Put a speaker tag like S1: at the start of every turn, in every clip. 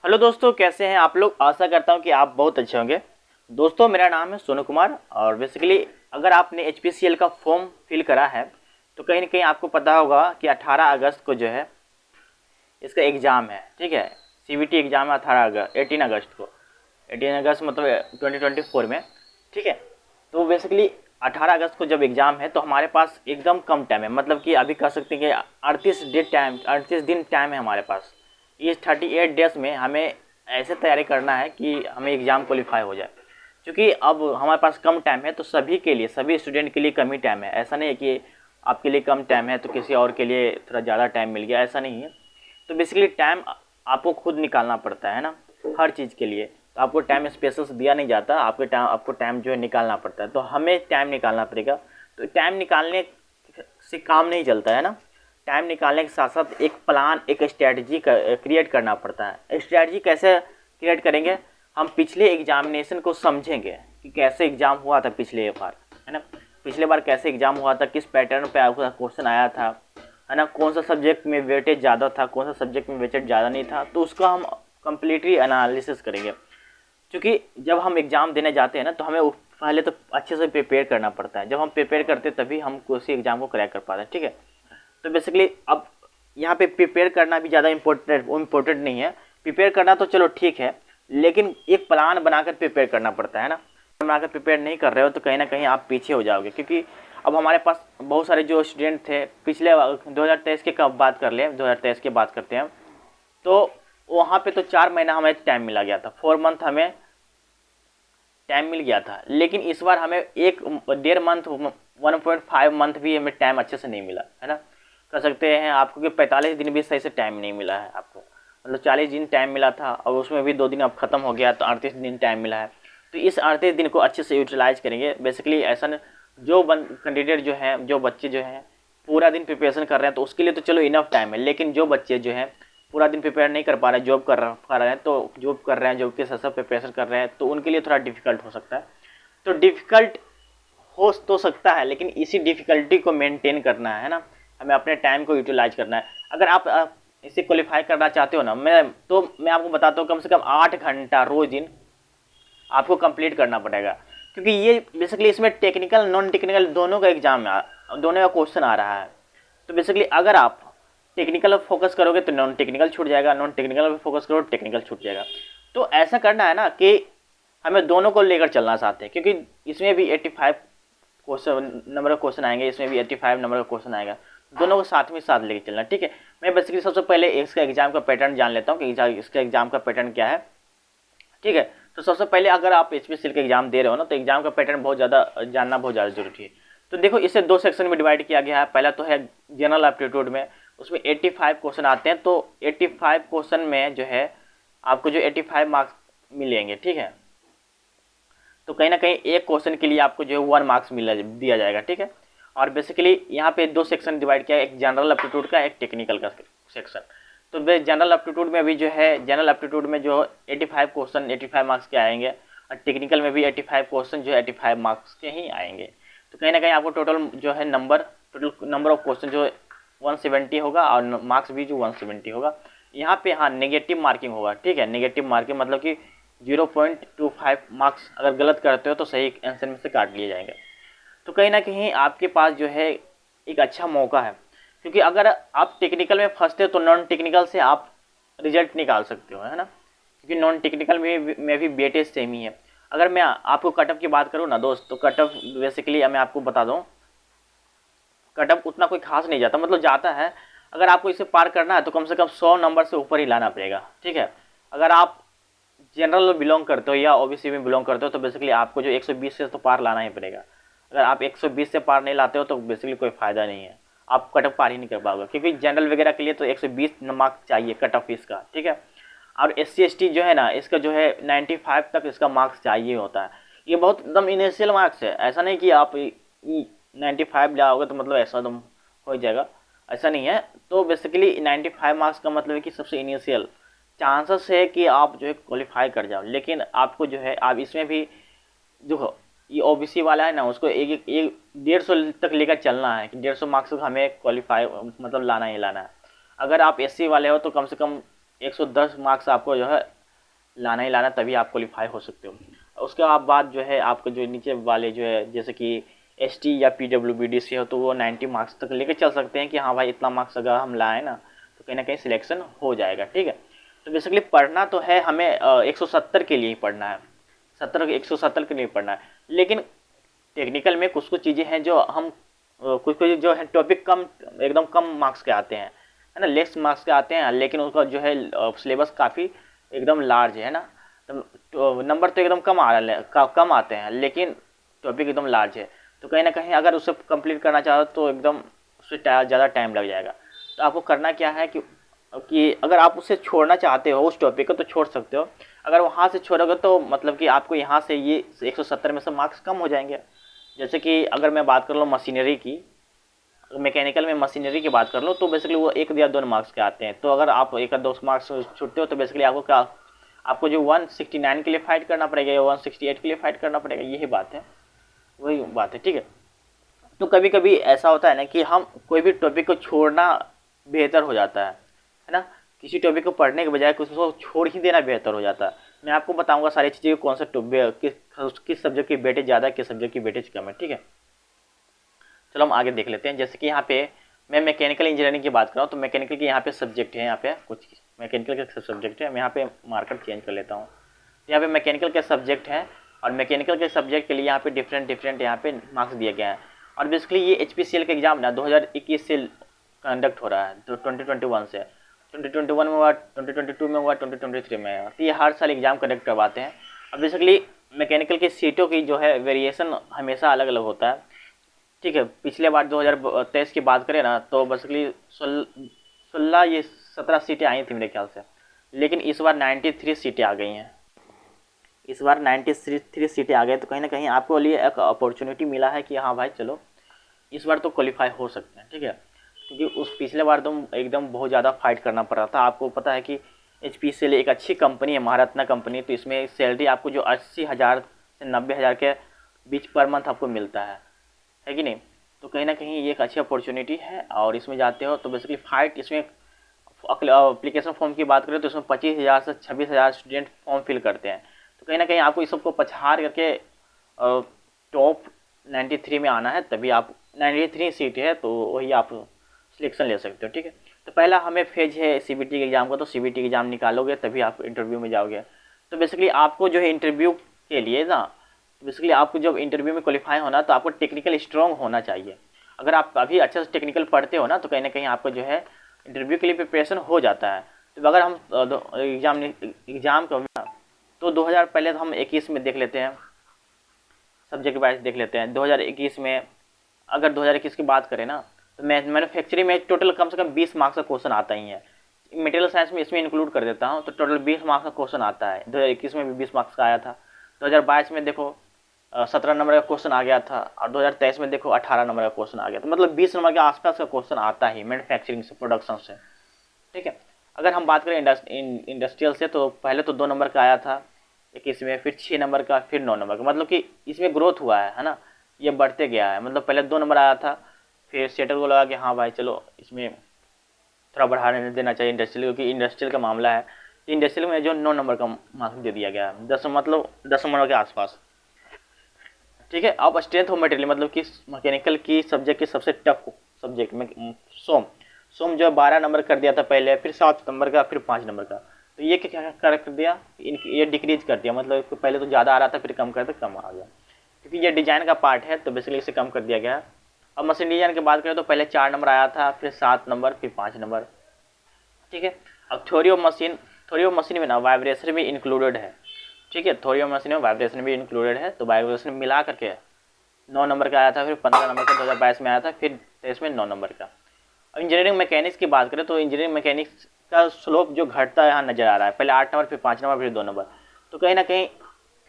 S1: Hello दोस्तों, कैसे हैं आप लोग। आशा करता हूं कि आप बहुत अच्छे होंगे। दोस्तों, मेरा नाम है सोनू कुमार और बेसिकली अगर आपने एचपीसीएल का फॉर्म फिल करा है तो कहीं ना कहीं आपको पता होगा कि 18 अगस्त को जो है इसका एग्ज़ाम है। ठीक है, सीबीटी एग्ज़ाम है 18 अगस्त को। 18 अगस्त मतलब 2024 में। ठीक है, तो बेसिकली 18 अगस्त को जब एग्ज़ाम है तो हमारे पास एकदम कम टाइम है। मतलब कि अभी कह सकते हैं कि 38 दिन टाइम है हमारे पास। इस 38 डेज में हमें ऐसे तैयारी करना है कि हमें एग्ज़ाम क्वालिफाई हो जाए। क्योंकि अब हमारे पास कम टाइम है तो सभी के लिए, सभी स्टूडेंट के लिए कम ही टाइम है। ऐसा नहीं है कि आपके लिए कम टाइम है तो किसी और के लिए थोड़ा ज़्यादा टाइम मिल गया, ऐसा नहीं है। तो बेसिकली टाइम आपको खुद निकालना पड़ता है ना, हर चीज़ के लिए। तो आपको टाइम स्पेशल दिया नहीं जाता, आपको टाइम जो है निकालना पड़ता है। तो हमें टाइम निकालना पड़ेगा। तो टाइम निकालने से काम नहीं चलता है ना। टाइम निकालने के साथ साथ एक प्लान, एक स्ट्रैटेजी क्रिएट करना पड़ता है। स्ट्रैटेजी कैसे क्रिएट करेंगे? हम पिछले एग्जामिनेशन को समझेंगे कि कैसे एग्ज़ाम हुआ था पिछले बार, है ना। पिछले बार कैसे एग्ज़ाम हुआ था, किस पैटर्न पे आपका क्वेश्चन आया था, है ना। कौन सा सब्जेक्ट में वेटेज ज़्यादा था, कौन सा सब्जेक्ट में वेटेज ज़्यादा नहीं था। तो उसका हम कम्प्लीटली एनालिसिस करेंगे। क्योंकि जब हम एग्ज़ाम देने जाते हैं ना तो हमें पहले तो अच्छे से प्रिपेयर करना पड़ता है। जब हम प्रिपेयर करते हैं तभी हम किसी एग्ज़ाम को क्रैक कर पाते हैं। ठीक है, तो बेसिकली अब यहाँ पे प्रिपेयर करना भी ज़्यादा इम्पोर्टेंट नहीं है। प्रिपेयर करना तो चलो ठीक है, लेकिन एक प्लान बनाकर प्रिपेयर करना पड़ता है ना। बनाकर प्रिपेयर नहीं कर रहे हो तो कहीं ना कहीं आप पीछे हो जाओगे। क्योंकि अब हमारे पास बहुत सारे जो स्टूडेंट थे पिछले 2023 के कब बात कर लें, 2023 की बात करते हैं। तो वहाँ पे तो 4 महीना हमें टाइम मिला गया था, 4 मंथ हमें टाइम मिल गया था। लेकिन इस बार हमें 1.5 मंथ, 1.5 मंथ भी हमें टाइम अच्छे से नहीं मिला, है ना। कह सकते हैं आपको कि 45 दिन भी सही से टाइम नहीं मिला है आपको। मतलब 40 दिन टाइम मिला था और उसमें भी 2 दिन अब ख़त्म हो गया तो 38 दिन टाइम मिला है। तो इस 38 दिन को अच्छे से यूटिलाइज करेंगे। बेसिकली ऐसा न, जो कैंडिडेट जो हैं, जो बच्चे जो हैं पूरा दिन प्रिपरेशन कर रहे हैं तो उसके लिए तो चलो इनफ टाइम है। लेकिन जो बच्चे जो हैं पूरा दिन प्रिपेयर नहीं कर पा रहे हैं, जॉब कर रहे हैं, तो जॉब कर रहे हैं, जॉब के साथ साथ प्रिपरेशन कर रहे हैं, तो उनके लिए थोड़ा डिफिकल्ट हो सकता है। तो डिफ़िकल्ट हो तो सकता है, लेकिन इसी डिफ़िकल्टी को मेंटेन करना है ना। हमें अपने टाइम को यूटिलाइज करना है। अगर आप इसे क्वालिफाई करना चाहते हो ना, मैं आपको बताता हूँ कम से कम 8 घंटा रोज दिन आपको कंप्लीट करना पड़ेगा। क्योंकि ये बेसिकली इसमें टेक्निकल नॉन टेक्निकल दोनों का एग्जाम है, दोनों का क्वेश्चन आ रहा है। तो बेसिकली अगर आप टेक्निकल पर फोकस करोगे तो नॉन टेक्निकल छूट जाएगा, नॉन टेक्निकल पर फोकस करो टेक्निकल छूट जाएगा। तो ऐसा करना है ना कि हमें दोनों को लेकर चलना चाहते हैं। क्योंकि इसमें भी 85 क्वेश्चन नंबर का क्वेश्चन आएंगे, इसमें भी 85 नंबर का क्वेश्चन आएगा। दोनों को साथ में साथ लेकर चलना। ठीक है, मैं बेसिकली सबसे पहले इसका एग्जाम का पैटर्न जान लेता हूँ कि इसका एग्जाम का पैटर्न क्या है। ठीक है, तो सबसे पहले अगर आप एचपीसीएल का एग्जाम दे रहे हो ना तो एग्जाम का पैटर्न बहुत ज़्यादा जानना बहुत ज़्यादा जरूरी है। तो देखो, इसे 2 सेक्शन में डिवाइड किया गया है। पहला तो है जनरल एप्टीट्यूड में, उसमें 85 क्वेश्चन आते हैं। तो 85 क्वेश्चन में जो है आपको जो 85 मार्क्स मिलेंगे। ठीक है, तो कहीं ना कहीं एक क्वेश्चन के लिए आपको जो है 1 मार्क्स दिया जाएगा। ठीक है, और बेसिकली यहाँ पे 2 सेक्शन डिवाइड किया है, एक जनरल एप्टीट्यूड का, एक टेक्निकल का सेक्शन। तो जनरल एप्टीट्यूड में भी जो है, जनरल एप्टीट्यूड में जो 85 क्वेश्चन 85 मार्क्स के आएंगे, और टेक्निकल में भी 85 क्वेश्चन जो है 85 मार्क्स के ही आएंगे। तो कहीं ना कहीं आपको टोटल जो है टोटल नंबर ऑफ क्वेश्चन जो 170 होगा और मार्क्स भी जो 170 होगा। यहाँ पे हाँ नेगेटिव मार्किंग होगा। ठीक है, नेगेटिव मार्किंग मतलब कि 0.25 मार्क्स अगर गलत करते हो तो सही आंसर में से काट लिए जाएंगे। तो कहीं ना कहीं आपके पास जो है एक अच्छा मौका है। क्योंकि अगर आप टेक्निकल में फंसते हो तो नॉन टेक्निकल से आप रिजल्ट निकाल सकते हो, है ना। क्योंकि नॉन टेक्निकल में भी वेटेज सेम ही है। अगर मैं आपको कटअप की बात करूँ ना दोस्त, तो कटअप बेसिकली मैं आपको बता दूँ, कटअप उतना कोई खास नहीं जाता, मतलब जाता है। अगर आपको इसे पार करना है तो कम से कम 100 नंबर से ऊपर ही लाना पड़ेगा। ठीक है, अगर आप जनरल में बिलोंग करते हो या ओबीसी में बिलोंग करते हो तो बेसिकली आपको जो 120 से तो पार लाना ही पड़ेगा। अगर आप 120 से पार नहीं लाते हो तो बेसिकली कोई फ़ायदा नहीं है, आप कट ऑफ पार ही नहीं कर पाओगे। क्योंकि जनरल वगैरह के लिए तो 120 मार्क्स चाहिए कट ऑफ इसका। ठीक है, और SC ST जो है ना, इसका जो है 95 तक इसका मार्क्स चाहिए होता है। ये बहुत एकदम इनिशियल मार्क्स है, ऐसा नहीं कि आप 95 लाओगे तो मतलब ऐसा एकदम हो जाएगा, ऐसा नहीं है। तो बेसिकली 95 मार्क्स का मतलब है कि सबसे इनिशियल चांसेस है कि आप जो है क्वालिफाई कर जाओ। लेकिन आपको जो है आप इसमें भी देखो, ये ओबीसी वाला है ना, उसको एक 150 तक लेकर चलना है कि 150 मार्क्स हमें क्वालिफाई मतलब लाना ही लाना है। अगर आप SC वाले हो तो कम से कम 110 मार्क्स आपको जो है लाना ही लाना, तभी आप क्वालिफाई हो सकते हो। उसके बाद जो है आपको जो नीचे वाले जो है जैसे कि एसटी या पीडब्ल्यूबीडी से हो तो वो 90 मार्क्स तक लेके चल सकते हैं कि हाँ भाई इतना मार्क्स अगर हम लाएँ ना तो कहीं ना कहीं सिलेक्शन हो जाएगा। ठीक है, तो बेसिकली पढ़ना तो है हमें 170 के लिए ही पढ़ना है, 170 के लिए पढ़ना है। लेकिन टेक्निकल में कुछ कुछ चीज़ें हैं जो हम कुछ कुछ जो है टॉपिक कम एकदम कम मार्क्स के आते हैं, है ना, लेस मार्क्स के आते हैं, लेकिन उसका जो है सिलेबस काफ़ी एकदम लार्ज है ना। तो नंबर तो एकदम कम आ रहा है, कम आते हैं, लेकिन टॉपिक एकदम लार्ज है। तो कहीं ना कहीं अगर उसे कंप्लीट करना चाहो तो एकदम उससे ज़्यादा टाइम लग जाएगा। तो आपको करना क्या है कि अगर आप उसे छोड़ना चाहते हो उस टॉपिक को तो छोड़ सकते हो। अगर वहाँ से छोड़ोगे तो मतलब कि आपको यहाँ से ये 170 में से मार्क्स कम हो जाएंगे। जैसे कि अगर मैं बात कर लूँ मशीनरी की, मैकेनिकल में मशीनरी की बात कर लो तो बेसिकली वो 1 या 2 मार्क्स के आते हैं। तो अगर आप 1 या 2 मार्क्स छूटते हो तो बेसिकली आपको क्या, आपको जो 169 के लिए फाइट करना पड़ेगा या 168 के लिए फाइट करना पड़ेगा, यही बात है, वही बात है। ठीक है, तो कभी कभी ऐसा होता है ना कि हम कोई भी टॉपिक को छोड़ना बेहतर हो जाता है ना। किसी टॉपिक को पढ़ने के बजाय कुछ उसको छोड़ ही देना बेहतर हो जाता है। मैं आपको बताऊंगा सारी चीज़ें कौन सा किस सब्जेक्ट की वेटेज ज़्यादा है, किस सब्जेक्ट की वेटेज कम है। ठीक है, चलो हम आगे देख लेते हैं। जैसे कि यहाँ पे मैं मैकेनिकल इंजीनियरिंग की बात कर रहा हूँ तो मैकेनिकल के यहाँ पे सब्जेक्ट है, यहाँ पे कुछ मैकेनिकल के सब्जेक्ट है। मैं यहाँ पे मार्कर चेंज कर लेता हूँ। यहाँ पे मैकेनिकल के सब्जेक्ट हैं और मैकेनिकल के सब्जेक्ट के लिए यहाँ पे डिफरेंट यहाँ पे मार्क्स दिए गए हैं। और बेसिकली ये HPCL का एग्जाम ना 2021 से कंडक्ट हो रहा है, तो 2021 से 2021 में हुआ, 2022 में हुआ, 2023 में हुआ। तो ये हर साल एग्जाम कंडक्ट करवाते हैं। और बेसिकली मैकेनिकल की सीटों की जो है वेरिएशन हमेशा अलग अलग होता है। ठीक है, पिछले बार 2023 की बात करें ना तो बेसिकली 16 ये 17 सीटें आई थी मेरे ख्याल से, लेकिन इस बार 93 सीटें आ गई हैं। इस बार 93 सीटें आ गए, तो कहीं ना कहीं आपको लिए एक अपॉर्चुनिटी मिला है कि हाँ भाई चलो इस बार तो क्वालिफाई हो सकते हैं। ठीक है, क्योंकि उस पिछले बार तो एकदम बहुत ज़्यादा फाइट करना पड़ रहा था। आपको पता है कि HPCL एक अच्छी कंपनी है, महारत्ना कंपनी, तो इसमें सैलरी आपको जो 80,000 से 90,000 के बीच पर मंथ आपको मिलता है कि नहीं। तो कहीं ना कहीं ये एक अच्छी अपॉर्चुनिटी है और इसमें जाते हो तो बेसिकली फाइट इसमें अप्लीकेशन फॉर्म की बात करें तो इसमें 25,000 से 26,000 स्टूडेंट फॉर्म फिल करते हैं। तो कहीं ना कहीं आपको इस सबको पछाड़ करके टॉप 93 में आना है, तभी आप 93 सीट है तो वही आप सिलेक्शन ले सकते हो। ठीक है, तो पहला हमें फेज है CBT के एग्ज़ाम का, तो CBT एग्ज़ाम निकालोगे तभी आप इंटरव्यू में जाओगे। तो बेसिकली आपको जो है इंटरव्यू के लिए ना, तो बेसिकली आपको जब इंटरव्यू में क्वालिफाई होना तो आपको टेक्निकल स्ट्रॉन्ग होना चाहिए। अगर आप अभी अच्छे से टेक्निकल पढ़ते हो ना तो कहीं ना कहीं आपको जो है इंटरव्यू के लिए प्रिपरेशन हो जाता है। तो अगर हम एग्ज़ाम का तो 2000 पहले तो हम 21 में देख लेते हैं, सब्जेक्ट वाइज देख लेते हैं। 2021 में अगर 2021 की बात करें ना तो मैन्युफैक्चरिंग में टोटल कम से कम 20 मार्क्स का क्वेश्चन आता ही है। मटेरियल साइंस में इसमें इंक्लूड कर देता हूँ तो टोटल 20 मार्क्स का क्वेश्चन आता है। 2021 में भी 20 मार्क्स का आया था। 2022 में देखो 17 नंबर का क्वेश्चन आ गया था और 2023 में देखो 18 नंबर का क्वेश्चन आ गया था। मतलब 20 नंबर के आसपास का क्वेश्चन आता ही मैन्युफैक्चरिंग से, प्रोडक्शन से। ठीक है, अगर हम बात करें इंडस्ट्रियल से तो पहले तो 2 नंबर का आया था 21 में, फिर 6 नंबर का, फिर 9 नंबर का। मतलब कि इसमें ग्रोथ हुआ है ना, ये बढ़ते गया है। मतलब पहले 2 नंबर आया था, फिर सेटर को लगा कि हाँ भाई चलो इसमें थोड़ा बढ़ाने देना चाहिए इंडस्ट्रियल, क्योंकि इंडस्ट्रियल का मामला है। इंडस्ट्रियल में जो 9 नंबर का मार्क्स दे दिया गया है, 10 मतलब 10 नंबर के आसपास। ठीक है, अब स्ट्रेंथ ऑफ मटेरियल मतलब कि मैकेनिकल की सब्जेक्ट की सबसे टफ सब्जेक्ट में सोम जो 12 नंबर कर दिया था पहले, फिर 7 नंबर का, फिर 5 नंबर का। तो ये क्या कर दिया, ये डिक्रीज कर दिया। मतलब पहले तो ज़्यादा आ रहा था, फिर कम करते कम आ गया, क्योंकि ये डिजाइन का पार्ट है तो बेसिकली इसे कम कर दिया गया। अब मशीन डिजाइन की बात करें तो पहले 4 नंबर आया था, फिर 7 नंबर, फिर 5 नंबर। ठीक है, अब थ्योरी ऑफ मशीन में ना वाइब्रेशन भी इंक्लूडेड है। ठीक है, थ्योरी ऑफ मशीन में वाइब्रेशन भी इंक्लूडेड है, तो वाइब्रेशन मिला करके 9 नंबर का आया था, फिर 15 नंबर का 2022 में आया था, फिर 23 में 9 नंबर का। अब इंजीनियरिंग मैकेनिक्स की बात करें तो इंजीनियरिंग मैकेनिक्स का स्लोप जो घटता है यहाँ नज़र आ रहा है। पहले 8 नंबर, फिर 5 नंबर, फिर 2 नंबर। तो कहीं ना कहीं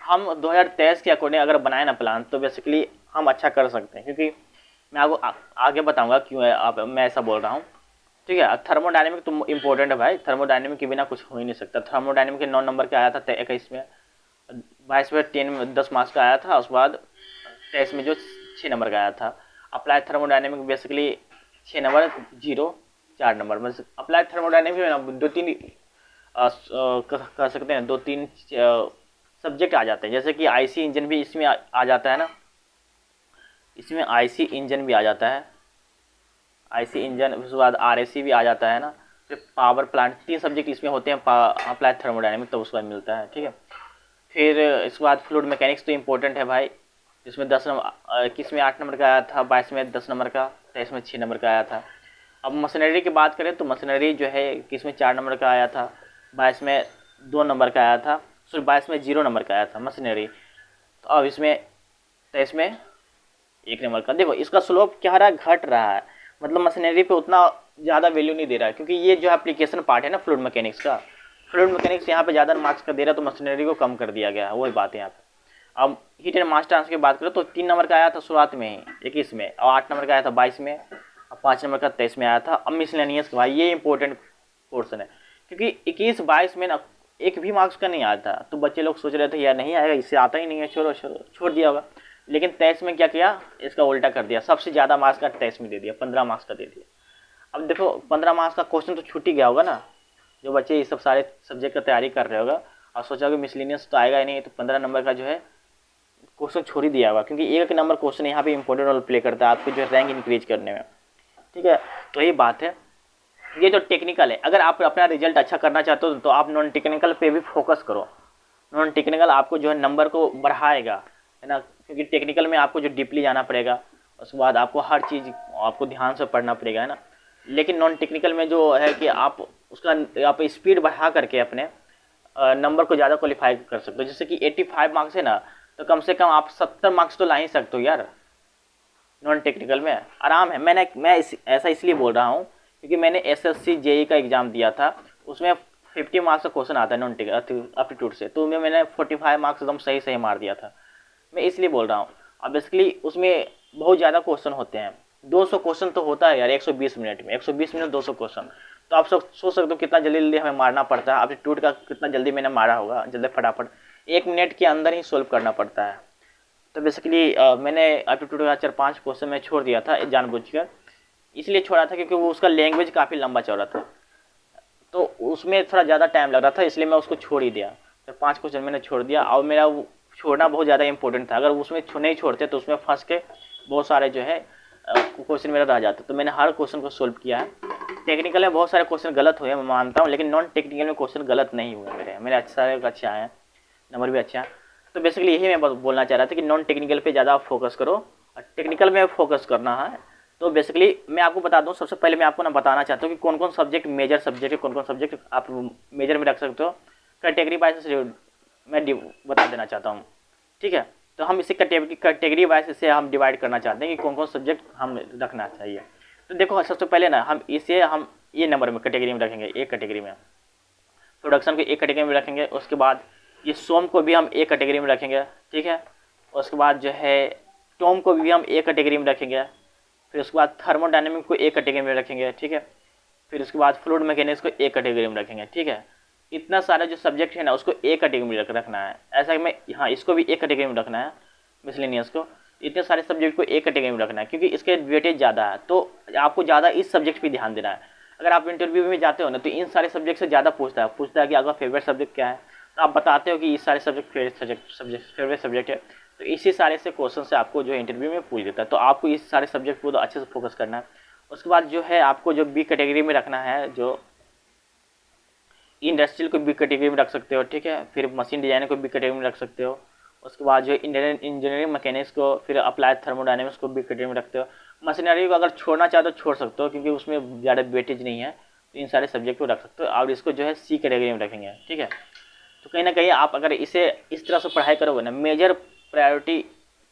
S1: हम 2023 के अकॉर्डिंग अगर बनाए ना प्लान तो बेसिकली हम अच्छा कर सकते हैं, क्योंकि मैं आपको आगे बताऊंगा क्यों है आप मैं ऐसा बोल रहा हूँ। ठीक है, थर्मोडायनेमिक तो इम्पोर्टेंट है भाई, थर्मोडायनेमिक के बिना कुछ हो ही नहीं सकता। थर्मोडायनेमिक के 9 नंबर का आया था 21 में, 22 में 10 मार्क्स का आया था। उसके बाद 23 में जो 6 नंबर का आया था। Applied thermodynamic basically 6 number 0 4 number. मतलब अप्लाइड थर्मोडायनेमिक में ना 2-3 कह सकते हैं 2-3 सब्जेक्ट आ जाते हैं, जैसे कि आईसी इंजन भी इसमें आ जाता है ना, इसमें आईसी इंजन भी आ जाता है, आईसी इंजन, उसके बाद आरएसी भी आ जाता है ना, फिर पावर प्लांट, 3 सब्जेक्ट इसमें होते हैं, अप्लाइड थर्मोडायनेमिक, तो उसका मिलता है, ठीक है। फिर इसके बाद फ्लूइड मैकेनिक्स तो इम्पोर्टेंट है भाई, जिसमें 10 नंबर, 21 में 8 नंबर का आया था, 22 में 10 नंबर का, 23 में 6 नंबर का आया था। अब मशीनरी की बात करें तो मशीनरी जो है 21 में 4 नंबर का आया था, 22 में 2 नंबर का आया था, सिर्फ 22 में 0 नंबर का आया था मशीनरी। तो अब इसमें 23 में 1 नंबर का। देखो इसका स्लोप क्या रहा है, घट रहा है, मतलब मशीनरी पे उतना ज़्यादा वैल्यू नहीं दे रहा है, क्योंकि ये जो एप्लीकेशन पार्ट है ना फ्लूइड मैकेनिक्स का, फ्लूइड मैकेनिक्स यहाँ पे ज़्यादा मार्क्स का दे रहा है, तो मशीनरी को कम कर दिया गया है, वही बात है यहाँ पे। अब हीट एंड मास ट्रांसफर की बात करें तो 3 नंबर का आया था शुरुआत में ही 21 में, और 8 नंबर का आया था 22 में, और 5 नंबर का 23 में आया था। अब मिसलेनियस भाई ये इंपॉर्टेंट पोर्सन है, क्योंकि 21-22 में ना एक भी मार्क्स का नहीं आता, तो बच्चे लोग सोच रहे थे यार नहीं आएगा, इससे आता ही नहीं है, छोड़ो छोड़ो, छोड़ दिया होगा। लेकिन 23 में क्या किया, इसका उल्टा कर दिया, सबसे ज़्यादा मार्क्स का 23 में दे दिया, 15 मार्क्स का दे दिया। अब देखो 15 मार्क्स का क्वेश्चन तो छूट ही गया होगा ना, जो बच्चे ये सब सारे सब्जेक्ट का तैयारी कर रहे होगा और सोचा कि मिसलिनियस तो आएगा ही नहीं, तो 15 नंबर का जो है क्वेश्चन छोड़ ही दिया होगा, क्योंकि एक नंबर क्वेश्चन यहाँ पे इंपॉर्टेंट रोल प्ले करता है आपको जो रैंक इंक्रीज करने में, ठीक है। तो यही बात है। ये जो टेक्निकल है, अगर आप अपना रिजल्ट अच्छा करना चाहते हो तो आप नॉन टेक्निकल पे भी फोकस करो, नॉन टेक्निकल आपको जो है नंबर को बढ़ाएगा, है ना, क्योंकि टेक्निकल में आपको जो डीपली जाना पड़ेगा, उसके बाद आपको हर चीज़ आपको ध्यान से पढ़ना पड़ेगा, है ना। लेकिन नॉन टेक्निकल में जो है कि आप उसका आप स्पीड बढ़ा करके अपने नंबर को ज़्यादा क्वालिफाई कर सकते हो। जैसे कि 85 मार्क्स है ना, तो कम से कम आप 70 मार्क्स तो ला ही सकते हो यार, नॉन टेक्निकल में आराम है। मैं ऐसा इसलिए बोल रहा हूँ क्योंकि मैंने एसएससी जेई का एग्ज़ाम दिया था, उसमें 50 मार्क्स का क्वेश्चन आता है नॉन एप्टीट्यूड से, तो मैंने 45 मार्क्स एकदम सही सही मार दिया था, मैं इसलिए बोल रहा हूँ। अब बेसिकली उसमें बहुत ज़्यादा क्वेश्चन होते हैं, 200 क्वेश्चन तो होता है यार 120 मिनट में, 120 मिनट 200 क्वेश्चन, तो आप सब सोच सकते हो कितना जल्दी जल्दी हमें मारना पड़ता है। एप्टीट्यूड का कितना जल्दी मैंने मारा होगा, जल्दी फटाफट 1 मिनट के अंदर ही सोल्व करना पड़ता है। तो बेसिकली मैंने एप्टीट्यूड का 4-5 क्वेश्चन में छोड़ दिया था जानबूझकर, इसलिए छोड़ा था क्योंकि वो उसका लैंग्वेज काफ़ी लंबा चौड़ा था, तो उसमें थोड़ा ज़्यादा टाइम लग रहा था, इसलिए मैं उसको छोड़ ही दिया। तो 5 क्वेश्चन मैंने छोड़ दिया, और मेरा छोड़ना बहुत ज़्यादा इंपॉर्टेंट था, अगर उसमें नहीं छोड़ते तो उसमें फंस के बहुत सारे जो है क्वेश्चन मेरा रह जाता, तो मैंने हर क्वेश्चन को सोल्व किया है। टेक्निकल में बहुत सारे क्वेश्चन गलत हुए मैं मानता हूँ, लेकिन नॉन टेक्निकल में क्वेश्चन गलत नहीं हुए मेरे अच्छे आए हैं, नंबर भी अच्छा है। तो बेसिकली यही मैं बोलना चाह रहा था कि नॉन टेक्निकल पे ज़्यादा फोकस करो और टेक्निकल में फोकस करना है। तो बेसिकली मैं आपको बता दूं, सबसे पहले मैं आपको ना बताना चाहता हूँ कि कौन कौन सब्जेक्ट मेजर सब्जेक्ट है, कौन कौन सब्जेक्ट आप मेजर में रख सकते हो, कैटेगरी वाइज मैं बता देना चाहता हूँ, ठीक है। तो हम इसे कैटेगरी वाइज इसे हम डिवाइड करना चाहते हैं कि कौन कौन सब्जेक्ट हम रखना चाहिए। तो देखो सबसे पहले ना हम ये नंबर में कैटेगरी में रखेंगे, एक कैटेगरी में प्रोडक्शन को एक कैटेगरी में रखेंगे, उसके बाद ये सोम को भी हम एक कैटेगरी में रखेंगे, ठीक है। उसके बाद जो है टॉम को भी हम एक कैटेगरी में रखेंगे, फिर उसके बाद थर्मोडायनेमिक को एक कैटेगरी में रखेंगे, ठीक है। फिर उसके बाद फ्लूइड मैकेनिक्स को एक कैटेगरी में रखेंगे, ठीक है। इतना सारा जो सब्जेक्ट है ना उसको एक कैटेगरी में रखना है, ऐसा कि मैं हाँ इसको भी एक कैटेगरी में रखना है, मिसलेनियस को, इतने सारे सब्जेक्ट को एक कैटेगरी में रखना है, क्योंकि इसके वेटेज ज़्यादा है, तो आपको ज़्यादा इस सब्जेक्ट पर ध्यान देना है। अगर आप इंटरव्यू में जाते हो ना तो इन सारे सब्जेक्ट से ज़्यादा पूछता है कि आपका फेवरेट सब्जेक्ट क्या है, तो आप बताते हो कि इस सारे सब्जेक्ट फेवरेट सब्जेक्ट है, तो इसी सारे से क्वेश्चन से आपको जो इंटरव्यू में पूछ देता है। तो आपको इस सारे सब्जेक्ट को तो अच्छे से फोकस करना है। उसके बाद जो है आपको जो बी कैटेगरी में रखना है, जो इंडस्ट्रियल को बी कैटेगरी में रख सकते हो, ठीक है। फिर मशीन डिजाइनर को बी कैटेगरी में रख सकते हो। उसके बाद जो इंजीनियरिंग मैकेनिक्स को, फिर अप्लाइड थर्मोडायनेमिक्स को बी कैटेगरी में रखते हो। मशीनरी को अगर छोड़ना चाहो तो छोड़ सकते हो, क्योंकि उसमें ज़्यादा वेटेज नहीं है, तो इन सारे सब्जेक्ट को रख सकते हो, और इसको जो है सी कैटेगरी में रखेंगे, ठीक है। तो कहीं ना कहीं आप अगर इसे इस तरह से पढ़ाई करोगे ना, मेजर प्रायोरिटी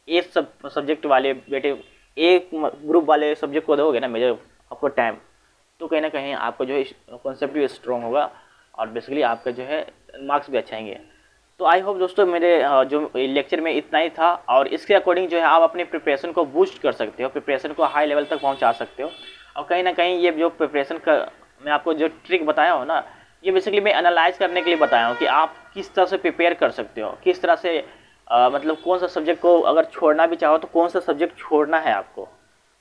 S1: एक सब्जेक्ट वाले बेटे, एक ग्रुप वाले सब्जेक्ट को दोगे ना मेजर आपको टाइम, तो कहीं ना कहीं आपको जो है कॉन्सेप्ट भी स्ट्रॉन्ग होगा, और बेसिकली आपका जो है मार्क्स भी अच्छे आएंगे। तो आई होप दोस्तों मेरे जो लेक्चर में इतना ही था, और इसके अकॉर्डिंग जो है आप अपने प्रिपरेशन को बूस्ट कर सकते हो, प्रिपरेशन को हाई लेवल तक पहुँचा सकते हो। और कहीं ना कहीं ये जो प्रिपरेशन का मैं आपको जो ट्रिक बताया हूँ ना, ये बेसिकली मैं एनालाइज करने के लिए बताया हूँ कि आप किस तरह से प्रिपेयर कर सकते हो, किस तरह से मतलब कौन सा सब्जेक्ट को अगर छोड़ना भी चाहो तो कौन सा सब्जेक्ट छोड़ना है आपको,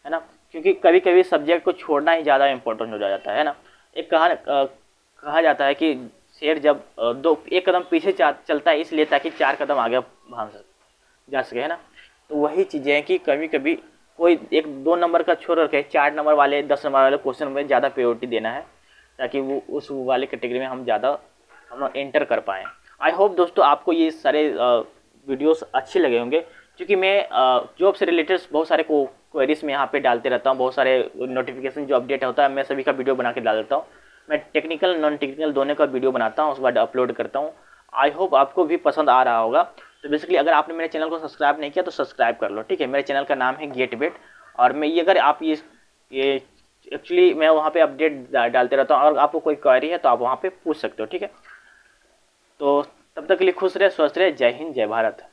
S1: है ना। क्योंकि कभी कभी सब्जेक्ट को छोड़ना ही ज़्यादा इंपॉर्टेंट हो जाता है ना। एक कहा जाता है कि शेर जब एक कदम पीछे चलता है इसलिए ताकि 4 कदम आगे भाग जा सके, है ना। तो वही चीज़ें हैं कि कभी कभी कोई एक 2 नंबर का छोड़ रखे, 4 नंबर वाले 10 नंबर वाले क्वेश्चन में ज़्यादा प्रायोरिटी देना है ताकि वो उस वाले कैटेगरी में हम ज़्यादा हम लोग एंटर कर पाएँ। आई होप दोस्तों आपको ये सारे वीडियोस अच्छे लगे होंगे, क्योंकि मैं जॉब से रिलेटेड बहुत सारे क्वेरीज में यहाँ पे डालते रहता हूँ, बहुत सारे नोटिफिकेशन जो अपडेट होता है मैं सभी का वीडियो बना के डाल देता हूँ। मैं टेक्निकल नॉन टेक्निकल दोनों का वीडियो बनाता हूँ, उसके बाद अपलोड करता हूँ। आई होप आपको भी पसंद आ रहा होगा। तो बेसिकली अगर आपने मेरे चैनल को सब्सक्राइब नहीं किया तो सब्सक्राइब कर लो, ठीक है। मेरे चैनल का नाम है गेटवेट, और मैं ये अगर आप ये एक्चुअली मैं वहाँ पे अपडेट डालते रहता हूँ, और आपको कोई क्वेरी है तो आप वहाँ पे पूछ सकते हो, ठीक है। तो तब तक के लिए खुश रहे, स्वस्थ रहे। जय हिंद, जय भारत।